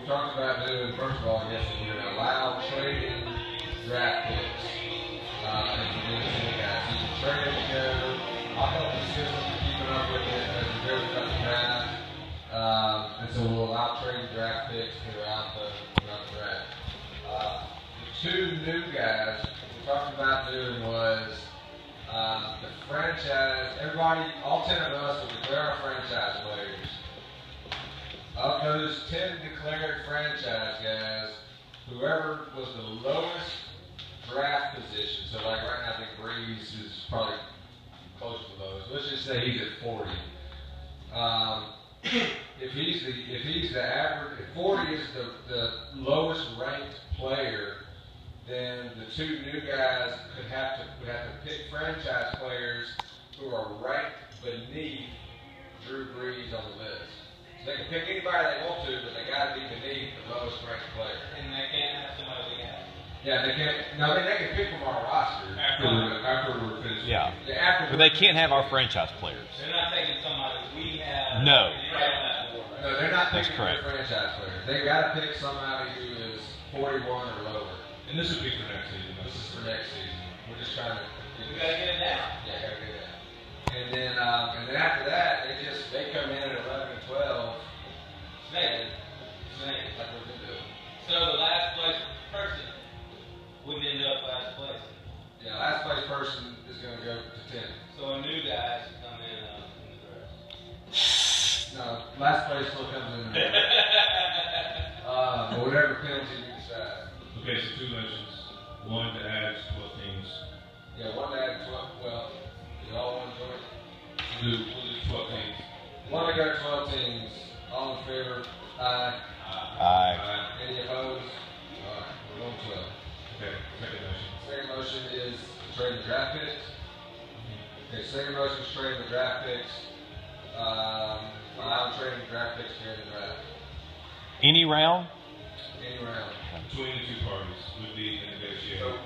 talked about doing, first of all, I guess we're going to allow trading draft picks. And for these two guys, you can trade it to go. I'll help the system keeping up with it as we go throughout the draft. And so we'll allow trading draft picks throughout the draft. The two new guys we talked about doing was the franchise. Everybody, all 10 of us will declare our franchise players. Of those 10 declared franchise guys, whoever was the lowest draft position, so like right now I think Breeze is probably close to the lowest. Let's just say he's at 40. If he's the average, if 40 is the lowest ranked player, then the two new guys would have to pick franchise players who are ranked beneath Drew Brees on the list. So they can pick anybody they want to, but they got to be beneath the lowest ranked player. And they can't have somebody they got. Yeah, they can't. No, they can pick from our roster after we're finished. Yeah, but they can't have our franchise players. They're not taking somebody we have. No. No, they're not That's picking correct. their franchise players. They got to pick somebody who is 41 or lower. And this would be for next season. This is for next season. We're just trying to. We gotta get it down. Yeah, gotta get it down. And then after that, they come in at 11 and 12. Snake. Like we're gonna do. So the last place person would end up last place. Yeah, last place person is gonna go to 10. So a new guy should come in the draft. No, last place still comes in. But whatever penalty we decide. Okay, so 2 motions. One to add 12 teams. Yeah, one to add 12. Well, is it all one joint? We'll do 12 teams. One to go 12 teams. All in favor? Aye. Aye. Any opposed? All right, we're going 12. Okay, second motion. Second motion is trading the draft picks. Okay, second motion is trading the draft picks. I'm trading the draft picks during the draft. Any round? Any round. Between the two parties would be the negotiator.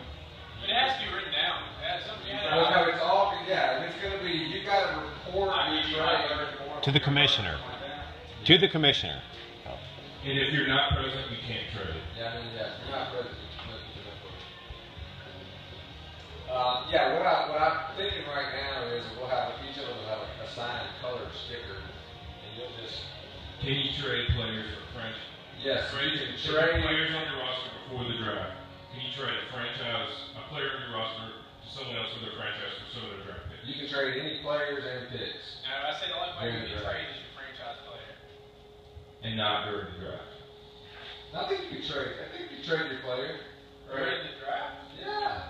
It has to be written down. That's something you Well, no, it's all, yeah, it's going to be, you got to report your trade. To the commissioner. To the commissioner. And if you're not present, you can't trade. Yeah, I mean, yeah, you're not present. What I'm thinking right now is we'll have, each of us will have a signed colored sticker, and you'll just. Can you trade players for French? Yes, Trade, you can trade trade. players on your roster before the draft. Can you trade a player on your roster to someone else with their franchise for some of their draft picks? You can trade any players and picks. Now, I say the only way you can trade is your franchise player. And not during the draft. I think you can trade. I think you can trade your player. Right in the draft? Yeah.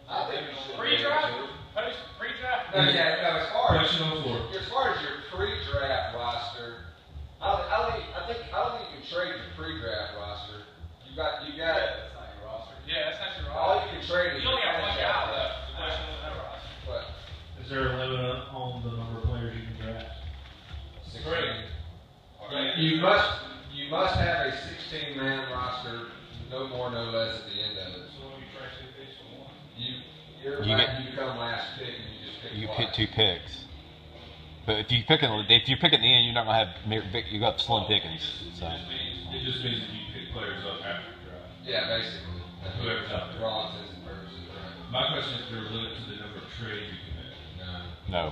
I think you should. Pre-draft? Post pre-draft? No, yeah, no, Question on the floor. as far as your pre-draft roster, I don't think you can trade your pre-draft roster. You got. That's not your roster. Yeah, that's not your roster. All you can trade is You only your got one franchise guy player. left. The question is no roster. But Is there a limit on the number of players you can draft? 16. Okay. You must have a 16-man roster, no more, no less at the end of it. So when you trade two picks for one. You become last pick and you just pick. You twice. pick 2 picks. But if you pick at the end, you're not gonna have you got slim pickings. So It just means that you pick players up after the draft. Yeah, basically. Whoever's out there. For all intents and purposes, right? My question is, is there a limit to the number of trades you can make? No. no.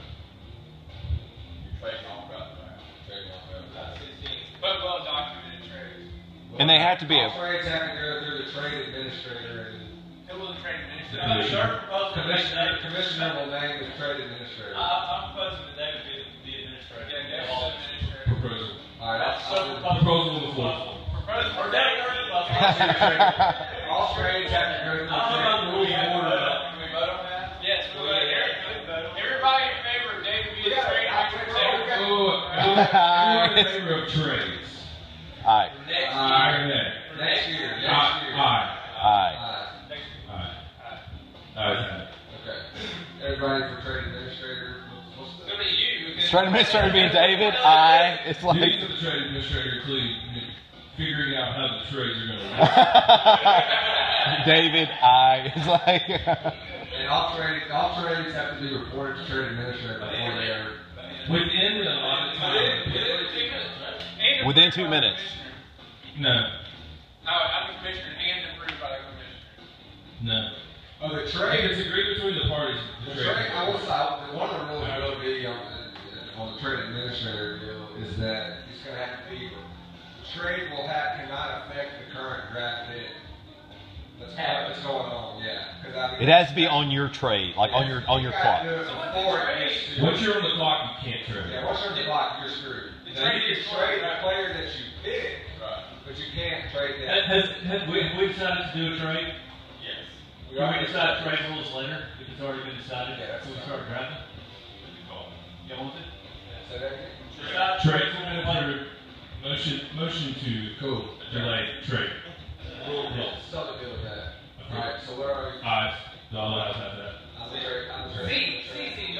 You're trading off right now. Trade off of Not 16. But well documented trades. it. And they have to be All trades have to go through the trade administrator and Who will the trade The administrator? commissioner will name the trade administrator. I'm proposing that David be the administrator. Yeah, David's the administrator. Proposal. All right, Proposal on the floor. Proposal. Or David or all trades have to go through the trade. Can we vote on that? Yes, we'll vote. Everybody in favor of David being the trade administrator? Everyone in favor of trades. Aye. Aye or nay? Next year. Aye. Aye. Aye. Okay. Everybody for trade administrator. It's going to be you. Trade administrator being David. Aye. It's like Duties of the trade administrator include figuring out how the trades are going to work. David. Aye. It's like. And all trades have to be reported to trade administrator before they are. Within the allotted time. Within 2 minutes. No. If trade, it's agreed between the parties, the trade, I will say, one of the rules will be on the trade administrator deal is that it's going to have to be, trade cannot affect the current draft pick. That's going on, yeah. I mean, It has to be on your trade, like on your clock. once you're on the clock, you can't trade. Yeah, once you're on the clock, you're screwed. Now, you can trade the player that you pick, but you can't trade that. Have we decided to do a trade? Yes. Can we decide trade rules later if it's already been decided? Yeah, that's Before we fine. start drafting? Y'all want it? Say that again? Trade manager, motion to delay trade. Something to do with that. Alright, so what are we? Ayes. All ayes have that. I'm the trade.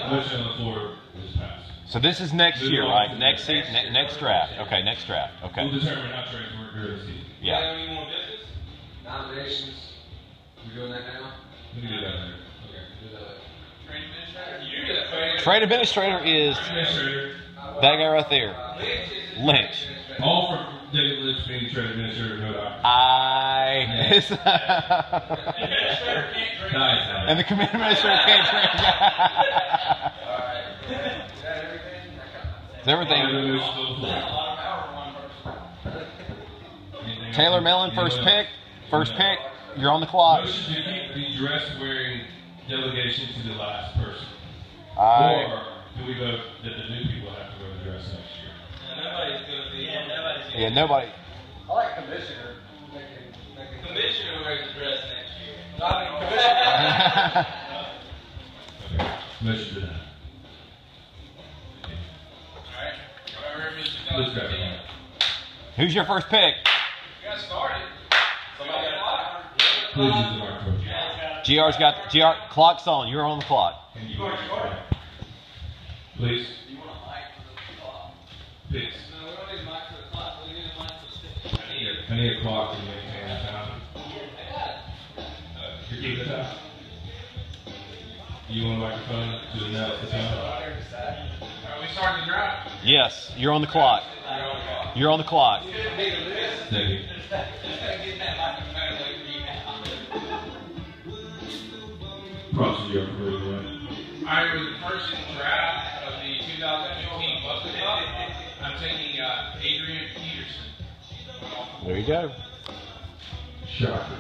Motion on the floor is passed. So this is next year, right? Next season, next draft. Okay, next draft. We'll Okay. determine how trades work during the season. Yeah. Any more business? Nominations. We doing that now? We can do that later. Okay, do that later. Trade administrator? You do that. Trade administrator is Administrator, that guy right there, Lynch. all for David Lynch being the trade administrator, no doubt. Administrator can't trade. Nice. And the committee administrator can't trade. Alright. Is that everything? Is everything? A lot of power for one person. Taylor Mellon, first pick. First pick. You're on the clock. Motion to keep the dress wearing delegation to the last person. Aye. Or do we vote that the new people have to wear the dress next year? Nobody's going to be. Nobody's going to Yeah, nobody. I like commissioner. Making Commissioner wears the dress next year. I mean, commissioner. Okay. Motion denied. Alright. Whatever Mr. Let's Coach go. did. Who's your first pick? You got started. Somebody got Please use the microphone. GR clock's on. You're on the clock. Can you please? You want a mic for the clock? Please. No, we don't need a mic for the clock. We need a mic for the stick. I need a clock to maintain the time. You're keeping the time? You want a microphone to announce the time? Are we starting the draft? Yes, you're on the clock. You're on the clock. Thank you. Get that microphone away from you now. Props to you for reading that. I was the first in the draft of the 2015 Buckley Cup. I'm taking Adrian Peterson. There you go. Shocker.